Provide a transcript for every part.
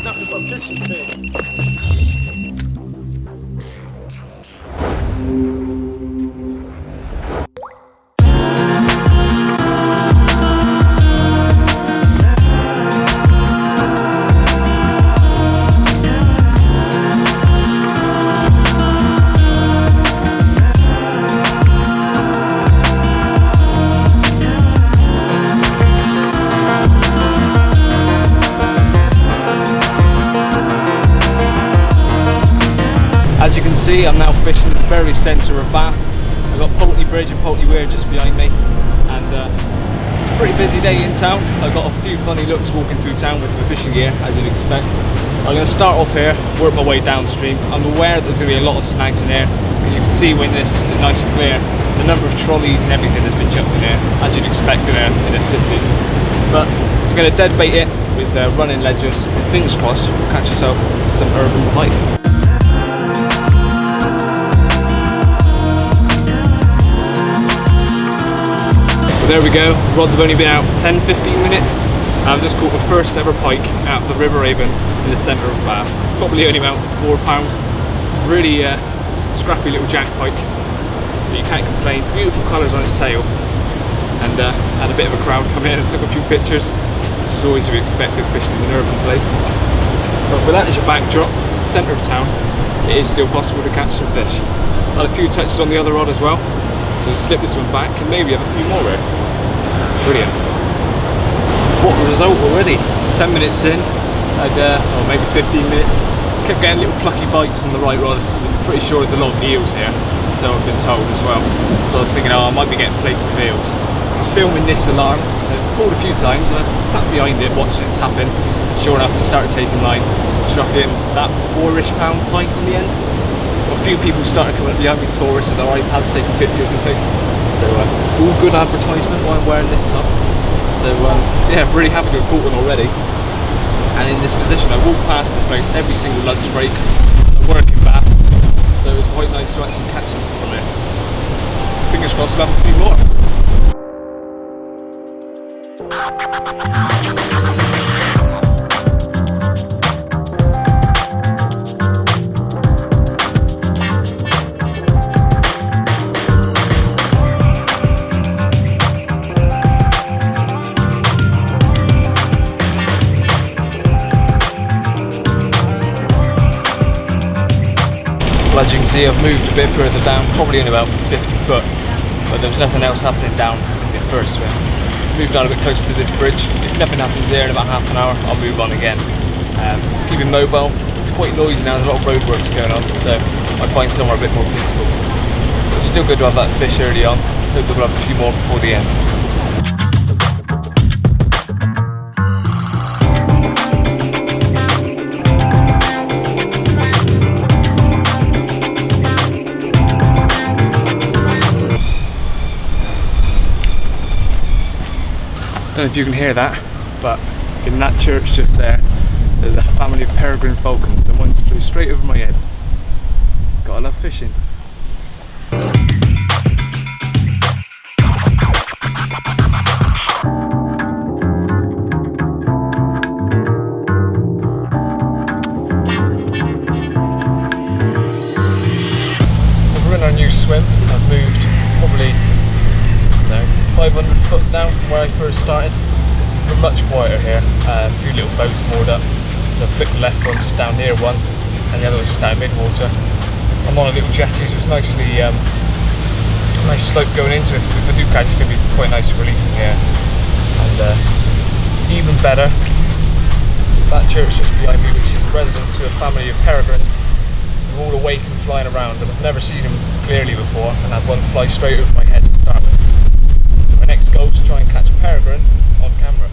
Nothing but fishing thing. As you can see, I'm now fishing the very centre of Bath. I've got Pulteney Bridge and Pulteney Weir just behind me, and it's a pretty busy day in town. I've got a few funny looks walking through town with my fishing gear, as you'd expect. I'm going to start off here, work my way downstream. I'm aware that there's going to be a lot of snags in here, because you can see when this is nice and clear, the number of trolleys and everything that's been chucked in here, as you'd expect in a city. But I'm going to dead bait it with running ledgers, and fingers crossed, we'll catch yourself some urban pike. There we go, rods have only been out 10-15 minutes. I've just caught my first ever pike out of the River Avon in the centre of Bath. Probably only about £4. Really scrappy little jack pike, but you can't complain. Beautiful colours on its tail, and had a bit of a crowd come in and took a few pictures, which is always to be expected fishing in an urban place. But with that as your backdrop, centre of town, it is still possible to catch some fish. Had a few touches on the other rod as well, so slip this one back and maybe have a few more here. Brilliant. What a result already. 10 minutes in, or maybe 15 minutes. Kept getting little plucky bites on the right rod. I'm pretty sure there's a lot of eels here, so I've been told as well. So I was thinking, oh, I might be getting plagued with eels. I was filming this alarm, and it called a few times, and I sat behind it watching it tap in. And sure enough, it started taking line. Struck in that £4-ish pike in the end. A few people started coming up behind me, tourists with their iPads taking pictures and things. So all good advertisement while I'm wearing this top. So yeah, really happy to have caught one already. And in this position, I walk past this place every single lunch break. I work in Bath, so it's quite nice to actually catch something from it. Fingers crossed we'll have a few more. As you can see, I've moved a bit further down, probably in about 50 foot, but there was nothing else happening down the first swim. Moved down a bit closer to this bridge. If nothing happens there in about half an hour, I'll move on again. Keeping mobile. It's quite noisy now, there's a lot of roadworks going on, so I find somewhere a bit more peaceful. But it's still good to have that fish early on, so we'll have a few more before the end. I don't know if you can hear that, but in that church just there, there's a family of peregrine falcons, and one flew straight over my head. Gotta love fishing. We're in our new swim. I've moved probably 500 foot down from where I first started. We're much quieter here, a few little boats moored up. So I flicked the left one just down near one, and the other one's just down mid-water. I'm on a little jetty, so it's nicely, nice slope going into it. If I do catch, it's going to be quite nice releasing here. And even better, that church just behind me, which is a residence to a family of peregrines. They're all awake and flying around, and I've never seen them clearly before, and I had one fly straight over my head to start with. My next goal is to try and catch a peregrine on camera.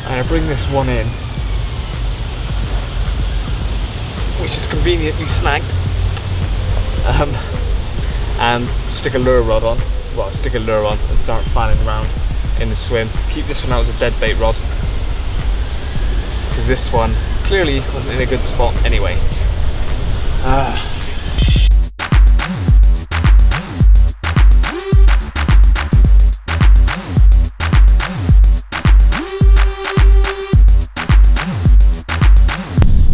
And I bring this one in, which is conveniently snagged, and stick a lure rod on. Stick a lure on and start fanning around in the swim. Keep this one out as a dead bait rod, because this one clearly wasn't in a good spot anyway.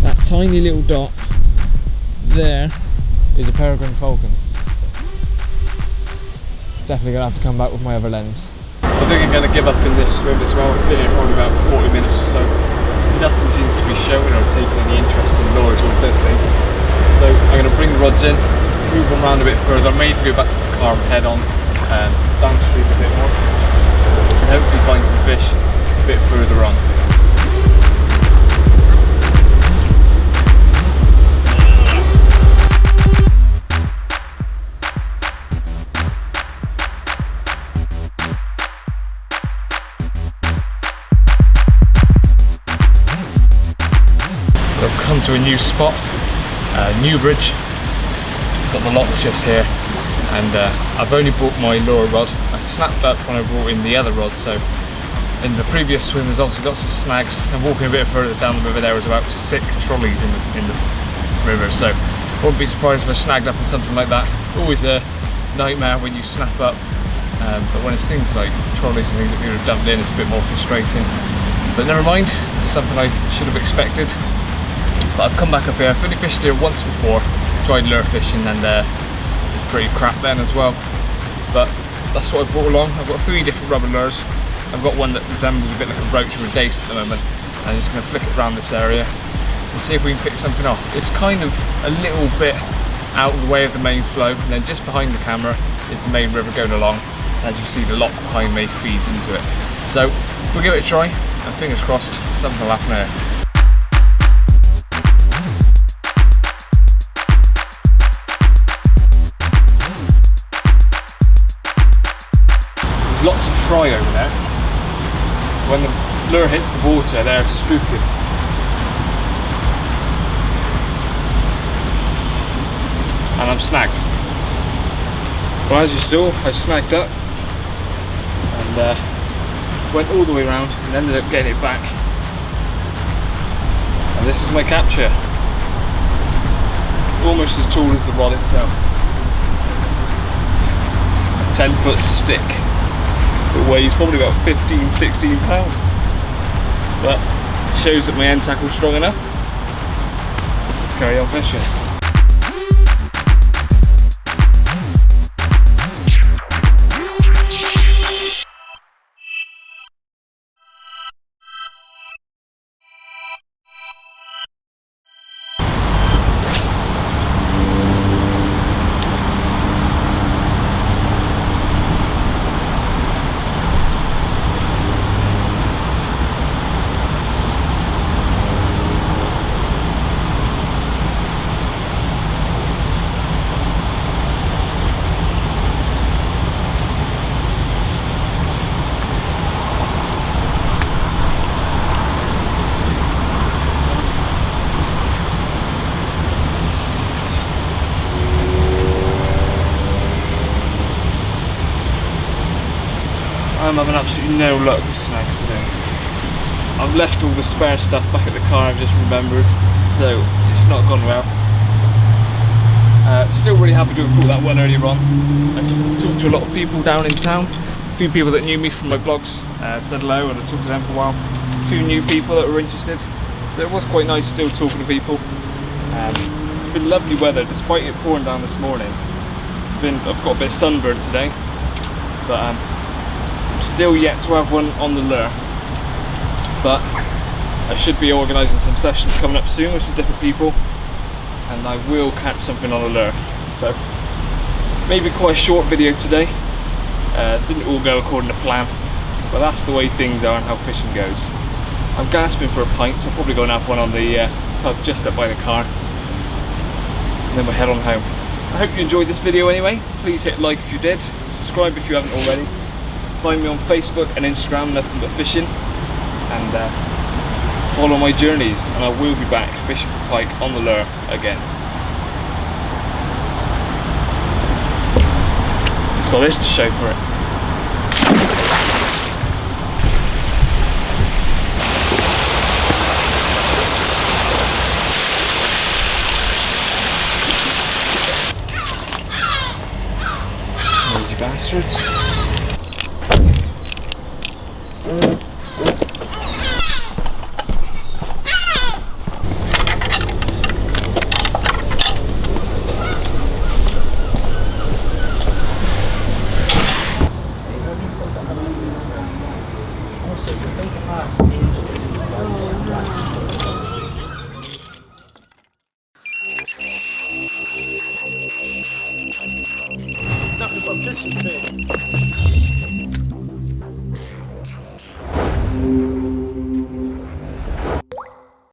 That tiny little dot there is a peregrine falcon. Definitely gonna have to come back with my other lens. I think I'm gonna give up in this swim as well. I've been here probably about 40 minutes or so. Nothing seems to be showing or taking any interest in lures or dead things. So I'm gonna bring the rods in, move them around a bit further, maybe go back to the car and head on downstream a bit more, and hopefully find some fish a bit further on. I've come to a new spot, Newbridge. Got the lock just here, and I've only brought my lure rod. I snapped up when I brought in the other rod, so in the previous swim there's obviously lots of snags. I'm walking a bit further down the river, there was about 6 trolleys in the river, so I wouldn't be surprised if I snagged up on something like that. Always a nightmare when you snap up, but when it's things like trolleys and things that people have dumped in, it's a bit more frustrating. But never mind, it's something I should have expected. But I've come back up here. I've only fished here once before, tried lure fishing, and it's pretty crap then as well. But that's what I brought along. I've got 3 different rubber lures. I've got one that resembles a bit like a roach or a dace at the moment. And I'm just going to flick it around this area and see if we can pick something off. It's kind of a little bit out of the way of the main flow, and then just behind the camera is the main river going along. As you see, the lock behind me feeds into it. So we'll give it a try, and fingers crossed something will happen here. Lots of fry over there. When the lure hits the water, they're spooking. And I'm snagged. Well, as you saw, I snagged up and went all the way around and ended up getting it back. And this is my capture. It's almost as tall as the rod itself. A 10-foot stick. It weighs probably about 15-16 pounds, but it shows that my end tackle's strong enough. Let's carry on fishing. I'm having absolutely no luck with snags today. I've left all the spare stuff back at the car, I've just remembered, so it's not gone well. Still really happy to have caught that one earlier on. I talked to a lot of people down in town, a few people that knew me from my blogs, said hello, and I talked to them for a while. A few new people that were interested, so it was quite nice still talking to people. It's been lovely weather despite it pouring down this morning. I've got a bit of sunburn today, but I'm still yet to have one on the lure. But I should be organising some sessions coming up soon with some different people, and I will catch something on the lure. So maybe quite a short video today. Didn't all go according to plan, but that's the way things are and how fishing goes. I'm gasping for a pint, so I'll probably go and have one on the pub just up by the car, and then we'll head on home. I hope you enjoyed this video anyway. Please hit like if you did, subscribe if you haven't already. Find me on Facebook and Instagram, Nothing But Fishing, and follow my journeys, and I will be back fishing for pike on the lure again. Just got this to show for it. bastards. Nothing but fish and fish.